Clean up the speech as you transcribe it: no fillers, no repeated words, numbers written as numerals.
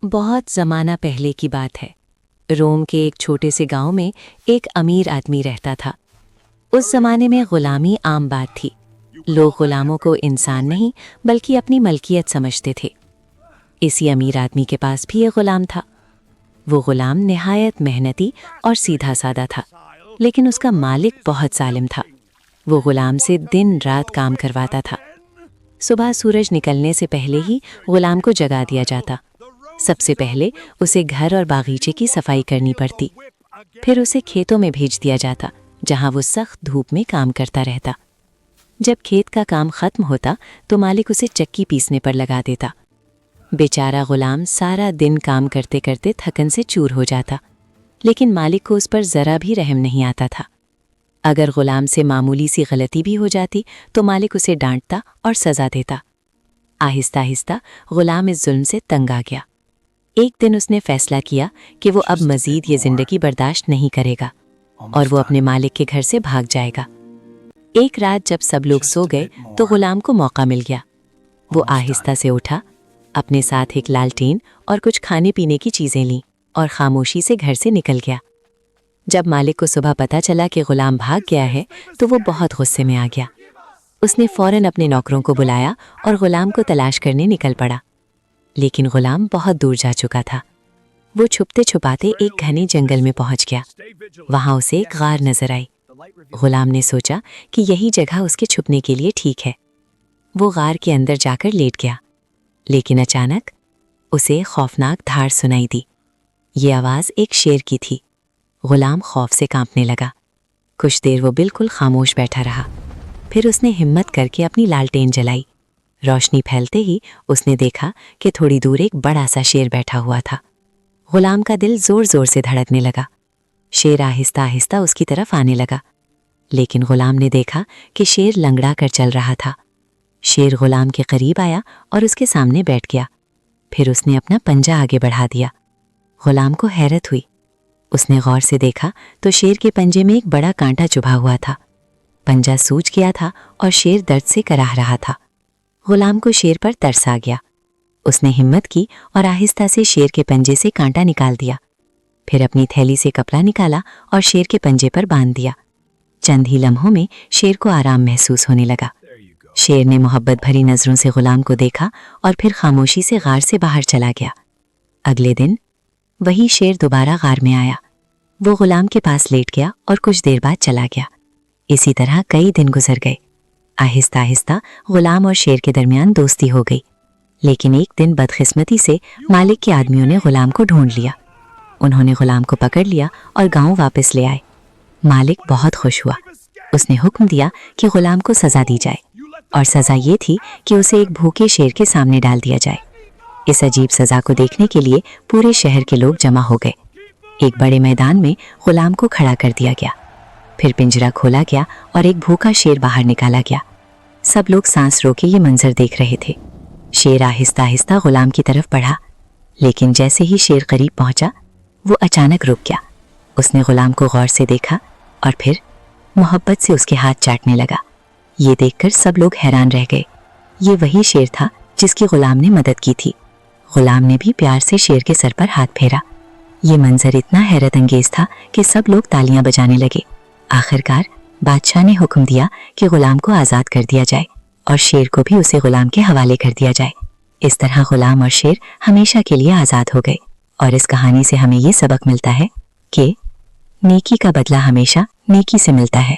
بہت زمانہ پہلے کی بات ہے۔ روم کے ایک چھوٹے سے گاؤں میں ایک امیر آدمی رہتا تھا۔ اس زمانے میں غلامی عام بات تھی۔ لوگ غلاموں کو انسان نہیں بلکہ اپنی ملکیت سمجھتے تھے۔ اسی امیر آدمی کے پاس بھی ایک غلام تھا۔ وہ غلام نہایت محنتی اور سیدھا سادہ تھا، لیکن اس کا مالک بہت ظالم تھا۔ وہ غلام سے دن رات کام کرواتا تھا۔ صبح سورج نکلنے سے پہلے ہی غلام کو جگا دیا جاتا۔ سب سے پہلے اسے گھر اور باغیچے کی صفائی کرنی پڑتی، پھر اسے کھیتوں میں بھیج دیا جاتا جہاں وہ سخت دھوپ میں کام کرتا رہتا۔ جب کھیت کا کام ختم ہوتا تو مالک اسے چکی پیسنے پر لگا دیتا۔ بیچارہ غلام سارا دن کام کرتے کرتے تھکن سے چور ہو جاتا، لیکن مالک کو اس پر ذرا بھی رحم نہیں آتا تھا۔ اگر غلام سے معمولی سی غلطی بھی ہو جاتی تو مالک اسے ڈانٹتا اور سزا دیتا۔ آہستہ آہستہ غلام اس ظلم سے تنگ آ گیا۔ ایک دن اس نے فیصلہ کیا کہ وہ اب مزید یہ زندگی برداشت نہیں کرے گا اور وہ اپنے مالک کے گھر سے بھاگ جائے گا۔ ایک رات جب سب لوگ سو گئے تو غلام کو موقع مل گیا۔ وہ آہستہ سے اٹھا، اپنے ساتھ ایک لالٹین اور کچھ کھانے پینے کی چیزیں لیں اور خاموشی سے گھر سے نکل گیا۔ جب مالک کو صبح پتہ چلا کہ غلام بھاگ گیا ہے تو وہ بہت غصے میں آ گیا۔ اس نے فوراً اپنے نوکروں کو بلایا اور غلام کو تلاش کرنے نکل پڑا، لیکن غلام بہت دور جا چکا تھا۔ وہ چھپتے چھپاتے ایک گھنے جنگل میں پہنچ گیا۔ وہاں اسے ایک غار نظر آئی۔ غلام نے سوچا کہ یہی جگہ اس کے چھپنے کے لیے ٹھیک ہے۔ وہ غار کے اندر جا کر لیٹ گیا، لیکن اچانک اسے خوفناک دھاڑ سنائی دی۔ یہ آواز ایک شیر کی تھی۔ غلام خوف سے کانپنے لگا۔ کچھ دیر وہ بالکل خاموش بیٹھا رہا، پھر اس نے ہمت کر کے اپنی لالٹین جلائی۔ روشنی پھیلتے ہی اس نے دیکھا کہ تھوڑی دور ایک بڑا سا شیر بیٹھا ہوا تھا۔ غلام کا دل زور زور سے دھڑکنے لگا۔ شیر آہستہ آہستہ اس کی طرف آنے لگا، لیکن غلام نے دیکھا کہ شیر لنگڑا کر چل رہا تھا۔ شیر غلام کے قریب آیا اور اس کے سامنے بیٹھ گیا، پھر اس نے اپنا پنجہ آگے بڑھا دیا۔ غلام کو حیرت ہوئی۔ اس نے غور سے دیکھا تو شیر کے پنجے میں ایک بڑا کانٹا چبھا ہوا تھا۔ پنجہ سوج گیا تھا اور شیر درد سے کراہ رہا تھا۔ غلام کو شیر پر ترس آ گیا۔ اس نے ہمت کی اور آہستہ سے شیر کے پنجے سے کانٹا نکال دیا، پھر اپنی تھیلی سے کپڑا نکالا اور شیر کے پنجے پر باندھ دیا۔ چند ہی لمحوں میں شیر کو آرام محسوس ہونے لگا۔ شیر نے محبت بھری نظروں سے غلام کو دیکھا اور پھر خاموشی سے غار سے باہر چلا گیا۔ اگلے دن وہی شیر دوبارہ غار میں آیا۔ وہ غلام کے پاس لیٹ گیا اور کچھ دیر بعد چلا گیا۔ اسی طرح کئی دن گزر گئے۔ آہستہ آہستہ غلام اور شیر کے درمیان دوستی ہو گئی، لیکن ایک دن بدقسمتی سے مالک کے آدمیوں نے غلام کو ڈھونڈ لیا۔ انہوں نے غلام کو پکڑ لیا اور گاؤں واپس لے آئے۔ مالک بہت خوش ہوا۔ اس نے حکم دیا کہ غلام کو سزا دی جائے، اور سزا یہ تھی کہ اسے ایک بھوکے شیر کے سامنے ڈال دیا جائے۔ اس عجیب سزا کو دیکھنے کے لیے پورے شہر کے لوگ جمع ہو گئے۔ ایک بڑے میدان میں غلام کو کھڑا کر دیا گیا، پھر پنجرا کھولا گیا اور ایک بھوکا شیر باہر نکالا گیا۔ سب لوگ سانس روکے یہ منظر دیکھ رہے تھے۔ شیر آہستہ آہستہ غلام کی طرف بڑھا، لیکن جیسے ہی شیر قریب پہنچا وہ اچانک رک گیا۔ اس نے غلام کو غور سے دیکھا اور پھر محبت سے اس کے ہاتھ چاٹنے لگا۔ یہ دیکھ کر سب لوگ حیران رہ گئے۔ یہ وہی شیر تھا جس کی غلام نے مدد کی تھی۔ غلام نے بھی پیار سے شیر کے سر پر ہاتھ پھیرا۔ یہ منظر اتنا حیرت انگیز تھا کہ سب لوگ تالیاں بجانے لگے۔ آخرکار بادشاہ نے حکم دیا کہ غلام کو آزاد کر دیا جائے اور شیر کو بھی اسے غلام کے حوالے کر دیا جائے۔ اس طرح غلام اور شیر ہمیشہ کے لیے آزاد ہو گئے، اور اس کہانی سے ہمیں یہ سبق ملتا ہے کہ نیکی کا بدلہ ہمیشہ نیکی سے ملتا ہے۔